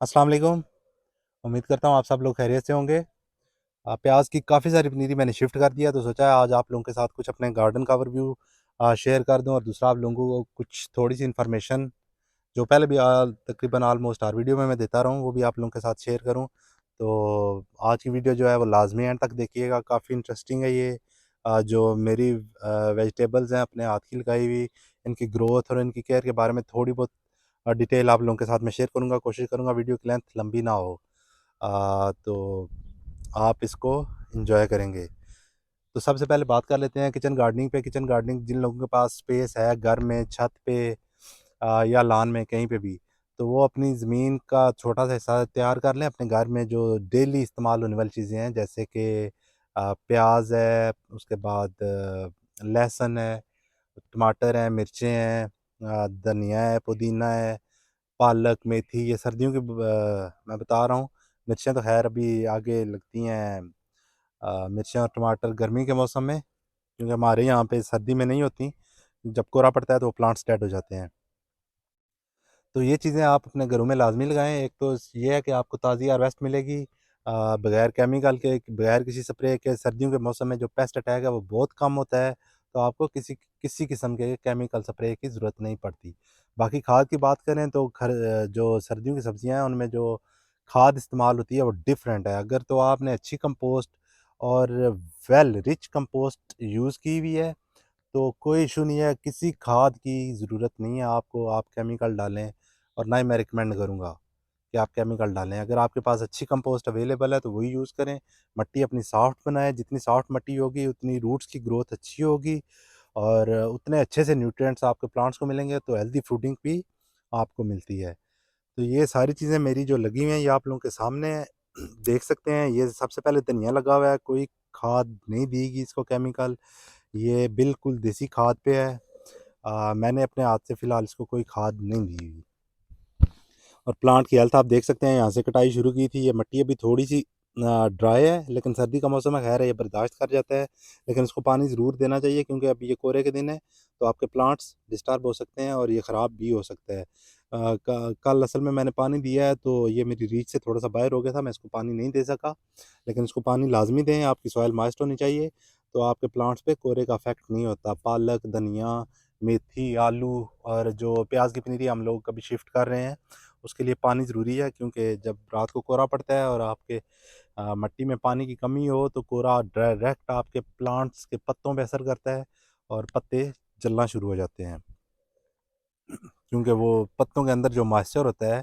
अस्सलाम वालेकुम। उम्मीद करता हूँ आप सब लोग खैरियत से होंगे। प्याज की काफ़ी सारी पनीरी मैंने शिफ्ट कर दिया, तो सोचा है आज आप लोगों के साथ कुछ अपने गार्डन का ओवरव्यू शेयर कर दूं, और दूसरा आप लोगों को कुछ थोड़ी सी इन्फॉर्मेशन जो पहले भी तकरीबन ऑलमोस्ट हर वीडियो में मैं देता रहा हूँ, वो भी आप लोगों के साथ शेयर करूँ। तो आज की वीडियो जो है वो लाजमी एंड तक देखिएगा, काफ़ी इंटरेस्टिंग है ये। जो मेरी वेजिटेबल्स हैं अपने हाथ की लगाई हुई, इनकी ग्रोथ और इनकी केयर के बारे में थोड़ी बहुत डिटेल आप लोगों के साथ मैं शेयर करूँगा। कोशिश करूँगा वीडियो की लेंथ लंबी ना हो, तो आप इसको इंजॉय करेंगे। तो सबसे पहले बात कर लेते हैं किचन गार्डनिंग पे। किचन गार्डनिंग जिन लोगों के पास स्पेस है घर में, छत पे या लान में, कहीं पे भी, तो वो अपनी ज़मीन का छोटा सा हिस्सा तैयार कर लें अपने घर में, जो डेली इस्तेमाल होने वाली चीज़ें हैं, जैसे कि प्याज है, उसके बाद लहसुन है, टमाटर हैं, मिर्चें हैं, धनिया है, पुदीना है, पालक, मेथी। ये सर्दियों की मैं बता रहा हूँ। मिर्चें तो खैर अभी आगे लगती हैं। मिर्चें और टमाटर गर्मी के मौसम में, क्योंकि हमारे यहाँ पे सर्दी में नहीं होती। जब कोहरा पड़ता है तो वो प्लांट्स डेड हो जाते हैं। तो ये चीज़ें आप अपने घरों में लाजमी लगाएं। एक तो ये है कि आपको ताज़ी हार्वेस्ट मिलेगी, बगैर केमिकल के, बगैर किसी स्प्रे के। सर्दियों के मौसम में जो पेस्ट अटैक है वो बहुत कम होता है, तो आपको किसी किसी किस्म के केमिकल स्प्रे की ज़रूरत नहीं पड़ती। बाकी खाद की बात करें तो जो सर्दियों की सब्जियां हैं उनमें जो खाद इस्तेमाल होती है वो डिफरेंट है। अगर तो आपने अच्छी कंपोस्ट और वेल रिच कंपोस्ट यूज़ की हुई है तो कोई इशू नहीं है, किसी खाद की ज़रूरत नहीं है आपको आप केमिकल डालें। और ना ही मैं रिकमेंड करूँगा कि आप केमिकल डालें। अगर आपके पास अच्छी कंपोस्ट अवेलेबल है तो वही यूज़ करें। मिट्टी अपनी सॉफ्ट बनाएं, जितनी सॉफ्ट मिट्टी होगी उतनी रूट्स की ग्रोथ अच्छी होगी, और उतने अच्छे से न्यूट्रिएंट्स आपके प्लांट्स को मिलेंगे, तो हेल्दी फ्रूटिंग भी आपको मिलती है। तो ये सारी चीज़ें मेरी जो लगी हुई हैं ये आप लोगों के सामने है। देख सकते हैं, ये सबसे पहले धनिया लगा हुआ है, कोई खाद नहीं दीगी इसको केमिकल, ये बिल्कुल देसी खाद पे है। मैंने अपने हाथ से फ़िलहाल इसको कोई खाद नहीं दी हुई। और प्लांट की हेल्थ आप देख सकते हैं, यहाँ से कटाई शुरू की थी। ये मिट्टी अभी थोड़ी सी ड्राई है, लेकिन सर्दी का मौसम है, खैर है, ये बर्दाश्त कर जाता है। लेकिन इसको पानी ज़रूर देना चाहिए, क्योंकि अभी ये कोहरे के दिन है, तो आपके प्लांट्स डिस्टर्ब हो सकते हैं और ये ख़राब भी हो सकता है। कल असल में मैंने पानी दिया है तो ये मेरी रीच से थोड़ा सा बाहर हो गया था, मैं इसको पानी नहीं दे सका। लेकिन इसको पानी लाजमी दें, आपकी सॉइल मॉइस्ट होनी चाहिए, तो आपके प्लांट्स पे कोहरे का इफेक्ट नहीं होता। पालक, धनिया, मेथी, आलू और जो प्याज की पनीरी हम लोग कभी शिफ्ट कर रहे हैं, उसके लिए पानी ज़रूरी है, क्योंकि जब रात को कोहरा पड़ता है और आपके मिट्टी में पानी की कमी हो तो कोहरा डायरेक्ट आपके प्लांट्स के पत्तों पे असर करता है और पत्ते जलना शुरू हो जाते हैं, क्योंकि वो पत्तों के अंदर जो मॉइस्चर होता है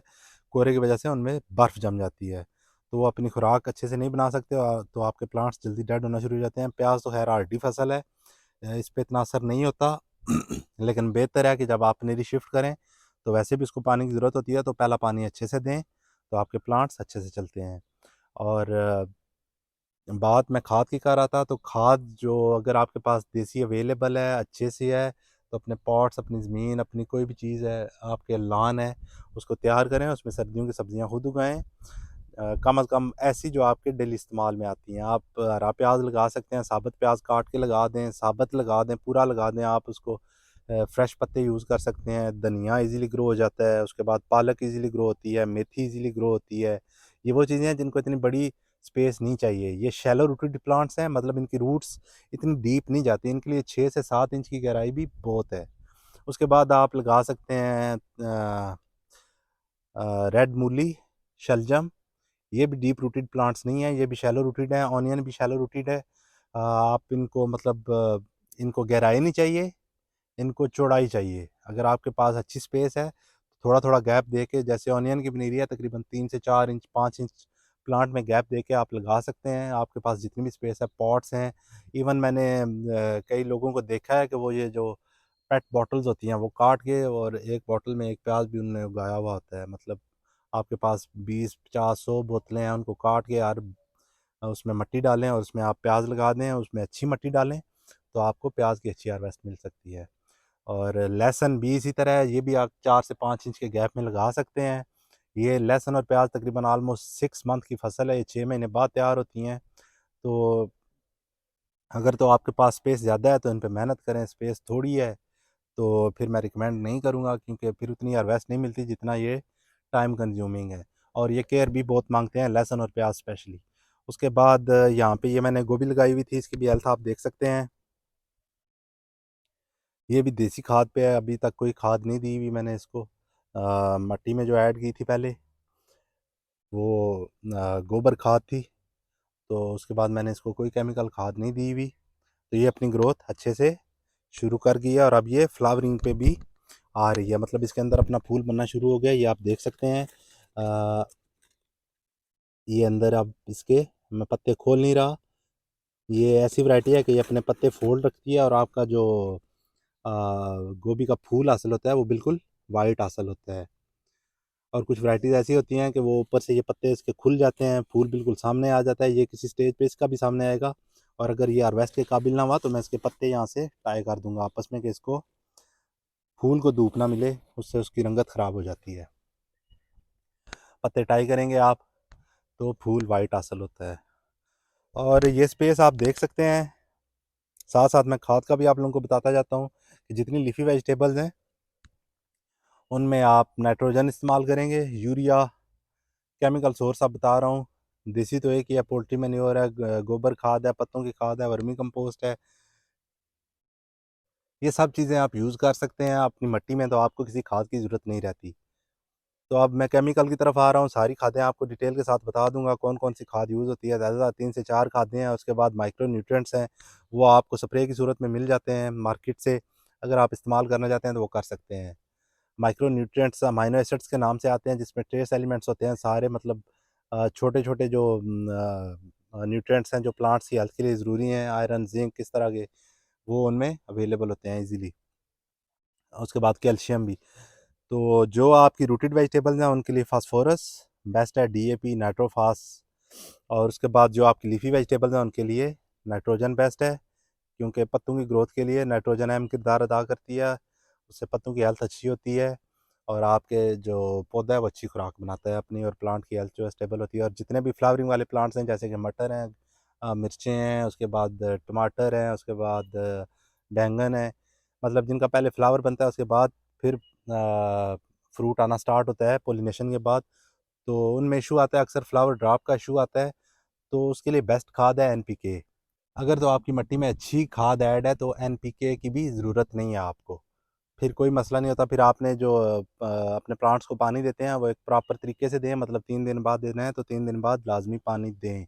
कोहरे की वजह से उनमें बर्फ़ जम जाती है, तो वो अपनी खुराक अच्छे से नहीं बना सकते, तो आपके प्लांट्स जल्दी डेड होना शुरू हो जाते हैं। प्याज तो खैर आर्टी फसल है, इस पे इतना असर नहीं होता। लेकिन बेहतर है कि जब आप पनीरी शिफ्ट करें तो वैसे भी उसको पानी की ज़रूरत होती है, तो पहला पानी अच्छे से दें, तो आपके प्लांट्स अच्छे से चलते हैं। और बात मैं खाद की कर रहा था, तो खाद जो अगर आपके पास देसी अवेलेबल है, अच्छे से है, तो अपने पॉट्स, अपनी ज़मीन, अपनी कोई भी चीज़ है, आपके लान है, उसको तैयार करें, उसमें सर्दियों की सब्जियां खुद उगाएं। कम अज़ कम ऐसी जो आपके डेली इस्तेमाल में आती हैं। आप हरा प्याज लगा सकते हैं, साबुत प्याज काट के लगा दें, साबुत लगा दें, पूरा लगा दें, आप उसको फ्रेश पत्ते यूज़ कर सकते हैं। धनिया इजीली ग्रो हो जाता है, उसके बाद पालक इजीली ग्रो होती है, मेथी इजीली ग्रो होती है। ये वो चीज़ें हैं जिनको इतनी बड़ी स्पेस नहीं चाहिए। ये शैलो रूटेड प्लांट्स हैं, मतलब इनकी रूट्स इतनी डीप नहीं जाती, इनके लिए 6 से 7 इंच की गहराई भी बहुत है। उसके बाद आप लगा सकते हैं रेड मूली, शलजम। ये भी डीप रूटेड प्लांट्स नहीं है, ये भी शैलो रूटेड है। ऑनियन भी शैलो रूटेड है। आप इनको मतलब इनको गहराई नहीं चाहिए, इनको चौड़ाई चाहिए। अगर आपके पास अच्छी स्पेस है तो थोड़ा थोड़ा गैप दे के, जैसे ऑनियन की पनीरी है तकरीबन 3 से 4 इंच, 5 इंच प्लांट में गैप दे के आप लगा सकते हैं। आपके पास जितनी भी स्पेस है, पॉट्स हैं। इवन मैंने कई लोगों को देखा है कि वो ये जो पेट बॉटल्स होती हैं वो काट के, और एक बॉटल में एक प्याज भी उन्होंने उगाया हुआ होता है। मतलब आपके पास 20, 50, 100 बोतलें हैं, उनको काट के यार उसमें मिट्टी डालें और उसमें आप प्याज लगा दें, उसमें अच्छी मिट्टी डालें, तो आपको प्याज की अच्छी हार्वेस्ट मिल सकती है। और लहसुन भी इसी तरह है, ये भी आप 4 से 5 इंच के गैप में लगा सकते हैं। ये लहसुन और प्याज तकरीबन ऑलमोस्ट 6 मंथ की फसल है, ये 6 महीने बाद तैयार होती हैं। तो अगर तो आपके पास स्पेस ज़्यादा है तो इन पे मेहनत करें, स्पेस थोड़ी है तो फिर मैं रिकमेंड नहीं करूँगा, क्योंकि फिर उतनी हार्वेस्ट नहीं मिलती जितना ये टाइम कंज्यूमिंग है। और ये केयर भी बहुत मांगते हैं, लहसुन और प्याज स्पेशली। उसके बाद यहाँ पे ये मैंने गोभी लगाई हुई थी, इसकी भी हेल्थ आप देख सकते हैं। ये भी देसी खाद पे है, अभी तक कोई खाद नहीं दी हुई मैंने इसको। मट्टी में जो ऐड की थी पहले वो गोबर खाद थी, तो उसके बाद मैंने इसको कोई केमिकल खाद नहीं दी हुई। तो ये अपनी ग्रोथ अच्छे से शुरू कर गई है और अब ये फ्लावरिंग पे भी आ रही है, मतलब इसके अंदर अपना फूल बनना शुरू हो गया, ये आप देख सकते हैं। अ, ये अंदर अब इसके मैं पत्ते खोल नहीं रहा। ये ऐसी वैरायटी है कि ये अपने पत्ते फोल्ड रखती है और आपका जो अ, गोभी का फूल हासिल होता है वो बिल्कुल वाइट हासिल होता है। और कुछ वैरायटीज़ ऐसी होती हैं कि वो ऊपर से ये पत्ते इसके खुल जाते हैं, फूल बिल्कुल सामने आ जाता है, ये किसी स्टेज पे इसका भी सामने आएगा। और अगर ये हार्वेस्ट के काबिल ना हुआ तो मैं इसके पत्ते यहाँ से टाई कर दूंगा आपस में कि इसको फूल को धूप ना मिले, उससे उसकी रंगत ख़राब हो जाती है। पत्ते टाई करेंगे आप तो फूल वाइट हासिल होता है। और ये स्पेस आप देख सकते हैं। साथ साथ मैं खाद का भी आप लोगों को बताता जाता हूँ कि जितनी लीफी वेजिटेबल्स हैं उनमें आप नाइट्रोजन इस्तेमाल करेंगे, यूरिया केमिकल सोर्स आप बता रहा हूँ। देसी तो एक ही है, पोल्ट्री मैन्योर है, गोबर खाद है, पत्तों की खाद है, वर्मी कंपोस्ट है। ये सब चीज़ें आप यूज़ कर सकते हैं अपनी मिट्टी में, तो आपको किसी खाद की ज़रूरत नहीं रहती। तो अब मैं केमिकल की तरफ आ रहा हूँ, सारी खादें आपको डिटेल के साथ बता दूंगा कौन कौन सी खाद यूज़ होती है। ज़्यादा 3 से 4 खादें हैं। उसके बाद माइक्रो न्यूट्रिएंट्स हैं, वो आपको स्प्रे की सूरत में मिल जाते हैं मार्केट से। अगर आप इस्तेमाल करना चाहते हैं तो वो कर सकते हैं। माइक्रो न्यूट्रिएंट्स अमाइनो एसिड्स के नाम से आते हैं, जिसमें ट्रेस एलिमेंट्स होते हैं सारे, मतलब छोटे छोटे जो न्यूट्रिएंट्स हैं जो प्लांट्स की हेल्थ के लिए ज़रूरी हैं, आयरन जिंक किस तरह के, वो उनमें अवेलेबल होते हैं इजीली। उसके बाद कैल्शियम भी। तो जो आपकी रूटेड वेजिटेबल्स हैं उनके लिए फास्फोरस बेस्ट है, डीएपी, नाइट्रोफास। और उसके बाद जो आपकी लीफी वेजिटेबल्स हैं उनके लिए नाइट्रोजन बेस्ट है, क्योंकि पत्तों की ग्रोथ के लिए नाइट्रोजन अहम किरदार अदा करती है। उससे पत्तों की हेल्थ अच्छी होती है और आपके जो पौधा है वो अच्छी खुराक बनाता है अपनी, और प्लांट की हेल्थ जो है स्टेबल होती है। और जितने भी फ्लावरिंग वाले प्लांट्स हैं जैसे कि मटर हैं, मिर्चें हैं, उसके बाद टमाटर हैं, उसके बाद बैंगन है, मतलब जिनका पहले फ्लावर बनता है उसके बाद फिर फ्रूट आना स्टार्ट होता है पोलिनेशन के बाद, तो उनमें इशू आता है, अक्सर फ्लावर ड्रॉप का इशू आता है। तो उसके लिए बेस्ट खाद है एनपीके। अगर तो आपकी मिट्टी में अच्छी खाद ऐड है तो एनपीके की भी ज़रूरत नहीं है आपको, फिर कोई मसला नहीं होता। फिर आपने जो अपने प्लांट्स को पानी देते हैं वो एक प्रॉपर तरीके से दें, मतलब 3 दिन बाद देना है तो 3 दिन बाद लाजमी पानी दें,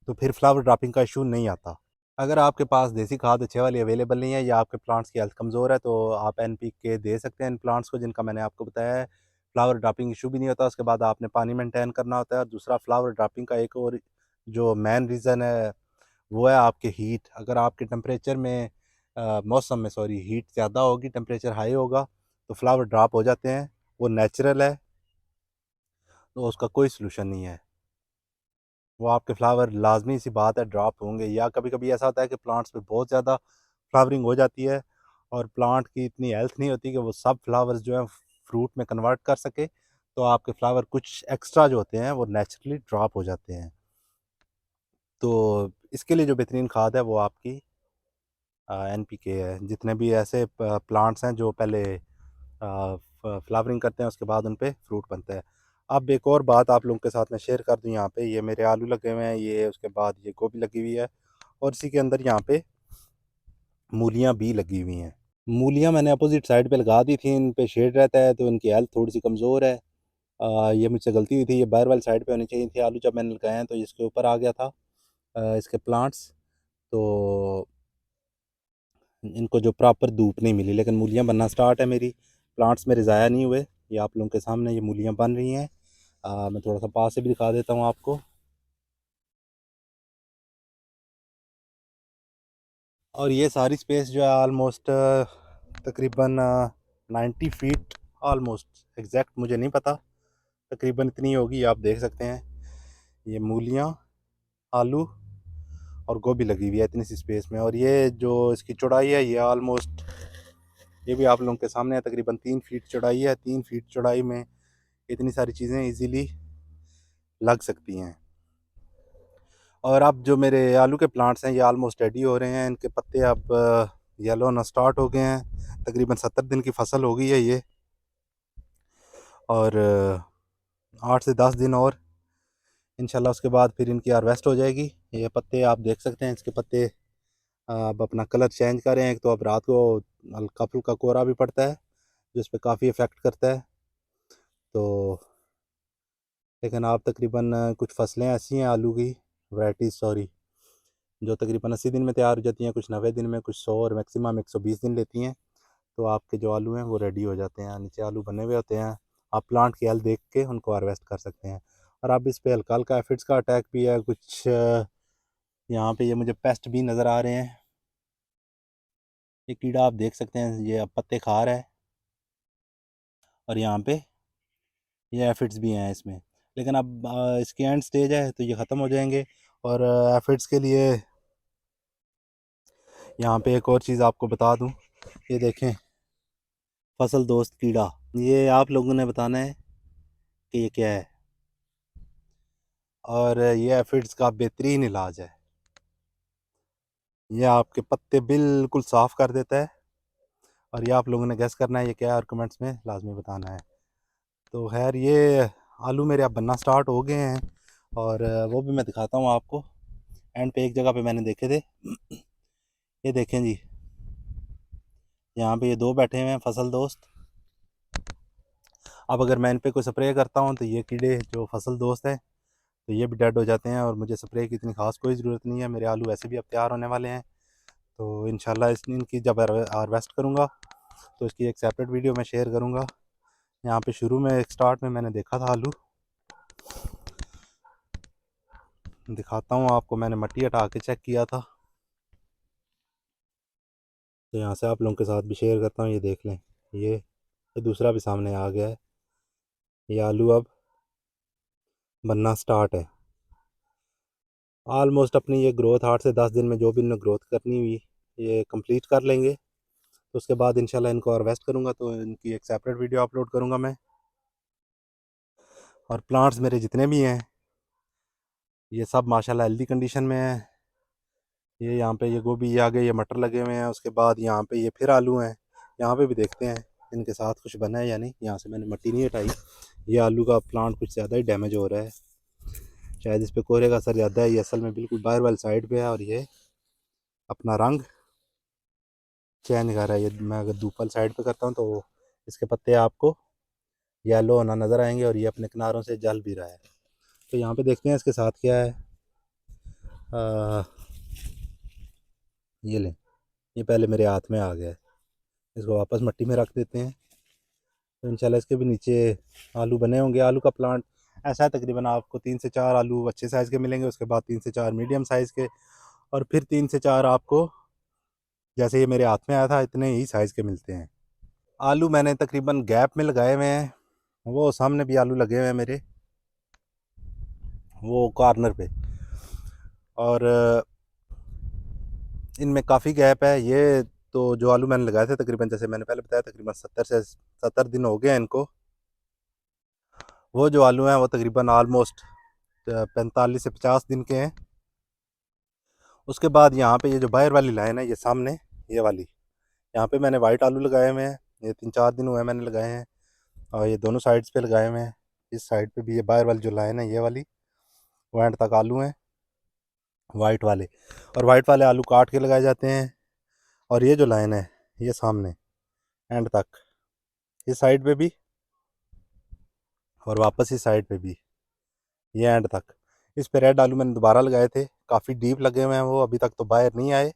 तो फिर फ्लावर ड्रॉपिंग का इशू नहीं आता। अगर आपके पास देसी खाद अच्छे वाली अवेलेबल नहीं है या आपके प्लांट्स की हेल्थ कमज़ोर है तो आप एनपीके दे सकते हैं इन प्लांट्स को जिनका मैंने आपको बताया है। फ्लावर ड्रॉपिंग इशू भी नहीं होता। उसके बाद आपने पानी मेंटेन करना होता है। और दूसरा, फ्लावर ड्रॉपिंग का एक और जो मेन रीज़न है वो है आपके हीट। अगर आपके टेम्परेचर में मौसम में सॉरी हीट ज़्यादा होगी, टेम्परेचर हाई होगा तो फ्लावर ड्रॉप हो जाते हैं। वो नेचुरल है, तो उसका कोई सलूशन नहीं है। वो आपके फ्लावर लाजमी सी बात है ड्रॉप होंगे। या कभी कभी ऐसा होता है कि प्लांट्स पे बहुत ज़्यादा फ्लावरिंग हो जाती है और प्लांट की इतनी हेल्थ नहीं होती कि वो सब फ्लावर्स जो हैं फ्रूट में कन्वर्ट कर सके, तो आपके फ्लावर कुछ एक्स्ट्रा जो होते हैं वो नेचुरली ड्रॉप हो जाते हैं। तो इसके लिए जो बेहतरीन खाद है वो आपकी एनपीके है। जितने भी ऐसे प्लांट्स हैं जो पहले फ्लावरिंग करते हैं उसके बाद उन पे फ्रूट बनता है। अब एक और बात आप लोगों के साथ मैं शेयर कर दूं, यहाँ पे ये मेरे आलू लगे हुए हैं, ये उसके बाद ये गोभी लगी हुई है और इसी के अंदर यहाँ पे मूलियाँ भी लगी हुई हैं। मूलियाँ मैंने अपोजिट साइड पे लगा दी थी, इन पे शेड रहता है तो इनकी हेल्थ थोड़ी सी कमज़ोर है। ये मुझसे गलती हुई थी, ये बाहर वाली साइड पे होनी चाहिए थी आलू, जब मैंने लगाए हैं तो इसके ऊपर आ गया था इसके प्लांट्स। तो इनको जो प्रॉपर धूप नहीं मिली, लेकिन मूलियाँ बनना स्टार्ट है मेरी, प्लांट्स मेरे ज़ाया नहीं हुए। ये आप लोगों के सामने ये मूलियाँ बन रही हैं। मैं थोड़ा सा पास से भी दिखा देता हूँ आपको। और ये सारी स्पेस जो है ऑलमोस्ट तकरीबन 90 फीट, ऑलमोस्ट एग्जैक्ट मुझे नहीं पता, तकरीबन इतनी होगी। आप देख सकते हैं ये मूलियाँ, आलू और गोभी लगी हुई है इतनी सी स्पेस में। और ये जो इसकी चौड़ाई है ये ऑलमोस्ट, ये भी आप लोगों के सामने है, तकरीबन 3 फीट चौड़ाई है। 3 फीट चौड़ाई में इतनी सारी चीज़ें इजीली लग सकती हैं। और अब जो मेरे आलू के प्लांट्स हैं ये ऑलमोस्ट रेडी हो रहे हैं, इनके पत्ते अब येलो होना स्टार्ट हो गए हैं। तकरीबन 70 दिन की फसल हो गई है ये। और 8 से 10 दिन और इंशाल्लाह, उसके बाद फिर इनकी हार्वेस्ट हो जाएगी। ये पत्ते आप देख सकते हैं, इसके पत्ते अब अपना कलर चेंज कर रहे हैं। एक तो अब रात को हल्का फुल्का कोहरा भी पड़ता है जो इस पर काफ़ी इफ़ेक्ट करता है। तो लेकिन आप तकरीबन कुछ फसलें ऐसी हैं आलू की वैराइटीज़, सॉरी, जो तकरीबन 80 दिन में तैयार हो जाती हैं, कुछ 90 दिन में, कुछ 100 और मैक्सिमम 120 दिन लेती हैं। तो आपके जो आलू हैं वो रेडी हो जाते हैं, नीचे आलू बने हुए होते हैं। आप प्लांट की हेल्थ देख के उनको हार्वेस्ट कर सकते हैं। और अब इस पे हल्का हल्का एफिड्स का अटैक भी है कुछ। यहाँ पे ये मुझे पेस्ट भी नज़र आ रहे हैं। ये कीड़ा आप देख सकते हैं, ये अब पत्ते खा रहा है। और यहाँ पे ये एफिड्स भी हैं इसमें। लेकिन अब इसकी एंड स्टेज है तो ये ख़त्म हो जाएंगे। और एफिड्स के लिए यहाँ पे एक और चीज़ आपको बता दूँ, ये देखें, फसल दोस्त कीड़ा, ये आप लोगों ने बताना है कि ये क्या है। और ये एफिड्स का बेहतरीन इलाज है। ये आपके पत्ते बिल्कुल साफ़ कर देता है। और ये आप लोगों ने गैस करना है ये क्या है और कमेंट्स में लाजमी बताना है। तो खैर, ये आलू मेरे अब बनना स्टार्ट हो गए हैं और वो भी मैं दिखाता हूँ आपको। एंड पे एक जगह पे मैंने देखे थे, ये देखें जी, यहाँ पे ये दो बैठे हुए हैं फसल दोस्त। अब अगर मैं इन पे कोई स्प्रे करता हूँ तो ये कीड़े जो फसल दोस्त हैं तो ये भी डेड हो जाते हैं और मुझे स्प्रे की इतनी ख़ास कोई ज़रूरत नहीं है। मेरे आलू वैसे भी अब तैयार होने वाले हैं। तो इंशाल्लाह इनकी जब हार्वेस्ट करूँगा तो इसकी एक सेपरेट वीडियो मैं शेयर करूँगा। यहाँ पे शुरू में एक स्टार्ट में मैंने देखा था आलू, दिखाता हूँ आपको, मैंने मट्टी हटा के चेक किया था। तो यहाँ से आप लोगों के साथ भी शेयर करता हूँ, ये देख लें, ये दूसरा भी सामने आ गया है। ये आलू अब बनना स्टार्ट है। आलमोस्ट अपनी ये ग्रोथ 8 से 10 दिन में जो भी इन्होंने ग्रोथ करनी हुई ये कंप्लीट कर लेंगे। तो उसके बाद इंशाल्लाह इनको हार्वेस्ट करूँगा तो इनकी एक सेपरेट वीडियो अपलोड करूँगा मैं। और प्लांट्स मेरे जितने भी हैं ये सब माशाल्लाह हेल्दी कंडीशन में है। ये यहाँ पे ये गोभी ये आगे ये मटर लगे हुए हैं। उसके बाद यहाँ पे ये फिर आलू हैं। यहाँ पे भी देखते हैं इनके साथ कुछ बना है या नहीं। यहाँ से मैंने मिट्टी नहीं हटाई। ये आलू का प्लांट कुछ ज़्यादा ही डैमेज हो रहा है, शायद इस पे कोहरे का असर ज़्यादा है। ये असल में बिल्कुल बाहर वाली साइड पे है और ये अपना रंग चेंज कर रहा है। ये मैं अगर धूप वाली साइड पे करता हूँ तो इसके पत्ते आपको येलो होना नज़र आएंगे और ये अपने किनारों से जल भी रहा है। तो यहाँ पे देखते हैं इसके साथ क्या है। आ, ये लें, ये पहले मेरे हाथ में आ गया है, इसको वापस मिट्टी में रख देते हैं। तो इंशाल्लाह इसके भी नीचे आलू बने होंगे। आलू का प्लांट ऐसा है तकरीबन आपको 3 से 4 आलू अच्छे साइज़ के मिलेंगे, उसके बाद 3 से 4 मीडियम साइज़ के, और फिर 3 से 4 आपको जैसे ये मेरे हाथ में आया था इतने ही साइज़ के मिलते हैं। आलू मैंने तकरीबन गैप में लगाए हुए हैं, वो सामने भी आलू लगे हुए हैं मेरे वो कॉर्नर पे। और इनमें काफ़ी गैप है। ये तो जो आलू मैंने लगाए थे तकरीबन, जैसे मैंने पहले बताया, तकरीबन 70 दिन हो गए हैं इनको। वो जो आलू हैं वो तकरीबन आलमोस्ट 45 से 50 दिन के हैं। उसके बाद यहाँ पे ये जो बाहर वाली लाइन है, ये सामने ये वाली, यहाँ पे मैंने वाइट आलू लगाए हुए हैं। ये 3-4 दिन हुए हैं मैंने लगाए हैं और ये दोनों साइड्स पे लगाए हुए हैं। इस साइड पे भी ये बाहर वाली जो लाइन है ये वाली, वो एंड तक आलू हैं वाइट वाले। और वाइट वाले आलू काट के लगाए जाते हैं। और ये जो लाइन है ये सामने एंड तक, इस साइड पे भी और वापस इस साइड पे भी, ये एंड तक। इस पे रेड आलू मैंने दोबारा लगाए थे, काफ़ी डीप लगे हुए हैं वो, अभी तक तो बाहर नहीं आए।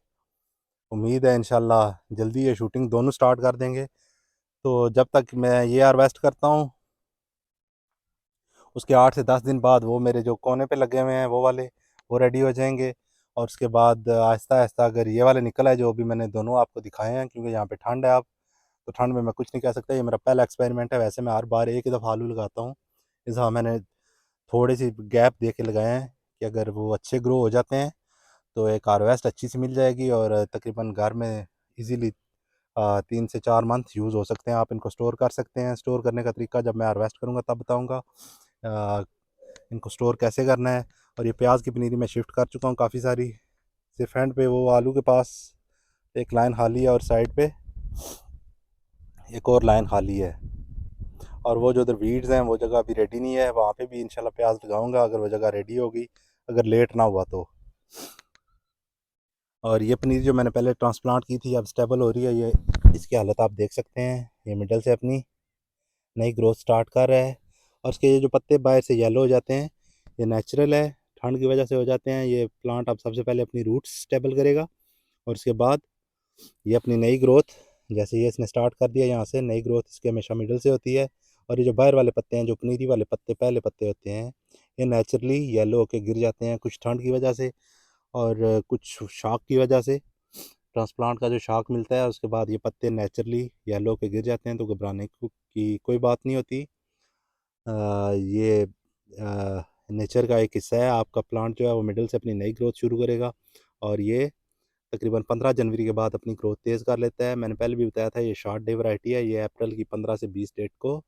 उम्मीद है इंशाल्लाह जल्दी ये शूटिंग दोनों स्टार्ट कर देंगे। तो जब तक मैं ये हार्वेस्ट करता हूँ उसके 8 से 10 दिन बाद वो मेरे जो कोने पे लगे हुए हैं वो वाले वो रेडी हो जाएंगे। और उसके बाद आहिस्ता आहिस्ता अगर ये वाले निकल आए जो अभी मैंने दोनों आपको दिखाए हैं, क्योंकि यहाँ पे ठंड है, आप तो ठंड में मैं कुछ नहीं कह सकता, ये मेरा पहला एक्सपेरिमेंट है। वैसे मैं हर बार एक ही दफ़ा आलू लगाता हूँ, इस दफ़ा मैंने थोड़ी सी गैप दे के लगाए हैं कि अगर वो अच्छे ग्रो हो जाते हैं तो एक हार्वेस्ट अच्छी सी मिल जाएगी और तकरीबन घर में इजीली 3 से 4 मंथ यूज़ हो सकते हैं। आप इनको स्टोर कर सकते हैं। स्टोर करने का तरीका जब मैं हार्वेस्ट करूँगा तब बताऊँगा इनको स्टोर कैसे करना है। और ये प्याज की पनीरी मैं शिफ्ट कर चुका हूँ काफ़ी सारी, सिर्फ एंड पे वो आलू के पास एक लाइन खाली है और साइड पे एक और लाइन खाली है। और वो जो उधर वीड्स हैं वो जगह अभी रेडी नहीं है, वहाँ पे भी इंशाल्लाह प्याज लगाऊंगा अगर वो जगह रेडी होगी, अगर लेट ना हुआ तो। और ये पनीर जो मैंने पहले ट्रांसप्लांट की थी अब स्टेबल हो रही है, ये इसकी हालत आप देख सकते हैं, ये मिडल से अपनी नई ग्रोथ स्टार्ट कर रहा है। और इसके ये जो पत्ते बाहर से येलो हो जाते हैं, ये नेचुरल है, ठंड की वजह से हो जाते हैं। ये प्लांट अब सबसे पहले अपनी रूट्स स्टेबल करेगा और उसके बाद ये अपनी नई ग्रोथ, जैसे ये इसने स्टार्ट कर दिया यहाँ से, नई ग्रोथ इसके हमेशा मिडल से होती है। और ये जो बाहर वाले पत्ते हैं, जो पनीरी वाले पत्ते पहले पत्ते होते हैं, ये नेचुरली येलो होके गिर जाते हैं, कुछ ठंड की वजह से और कुछ शॉक की वजह से। ट्रांसप्लांट का जो शॉक मिलता है उसके बाद ये पत्ते नेचुरली येलो होके गिर जाते हैं, तो घबराने की कोई बात नहीं होती। ये नेचर का एक हिस्सा है। आपका प्लांट जो है वो मिडल से अपनी नई ग्रोथ शुरू करेगा और ये तकरीबन 15 जनवरी के बाद अपनी ग्रोथ तेज़ कर लेता है। मैंने पहले भी बताया था ये शॉर्ट डे वैरायटी है, ये अप्रैल की 15 से 20 डेट को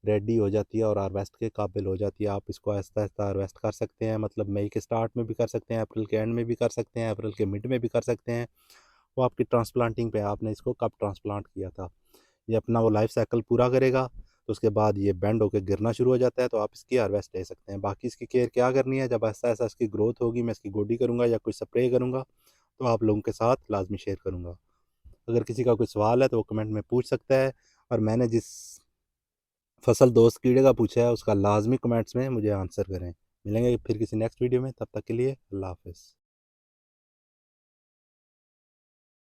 रेडी हो जाती है और हार्वेस्ट के काबिल हो जाती है। आप इसको आहिस्ता आहिस्ता हार्वेस्ट कर सकते हैं, मतलब मई के स्टार्ट में भी कर सकते हैं, अप्रैल के एंड में भी कर सकते हैं, अप्रैल के मिड में भी कर सकते हैं। वो आपकी ट्रांसप्लांटिंग पे है, आपने इसको कब ट्रांसप्लांट किया था। ये अपना वो लाइफ साइकिल पूरा करेगा तो उसके बाद ये बेंड होकर गिरना शुरू हो जाता है, तो आप इसकी हार्वेस्ट ले सकते हैं। बाकी इसकी केयर क्या करनी है, जब ऐसा ऐसा इसकी ग्रोथ होगी मैं इसकी गोडी करूँगा या कोई स्प्रे करूँगा तो आप लोगों के साथ लाजमी शेयर करूँगा। अगर किसी का कोई सवाल है तो वो कमेंट में पूछ सकता है, और मैंने जिस फसल दोस्त कीड़े का पूछा है उसका लाजमी कमेंट्स में मुझे आंसर करें। मिलेंगे फिर किसी नेक्स्ट वीडियो में, तब तक के लिए अल्लाह हाफ़िज़।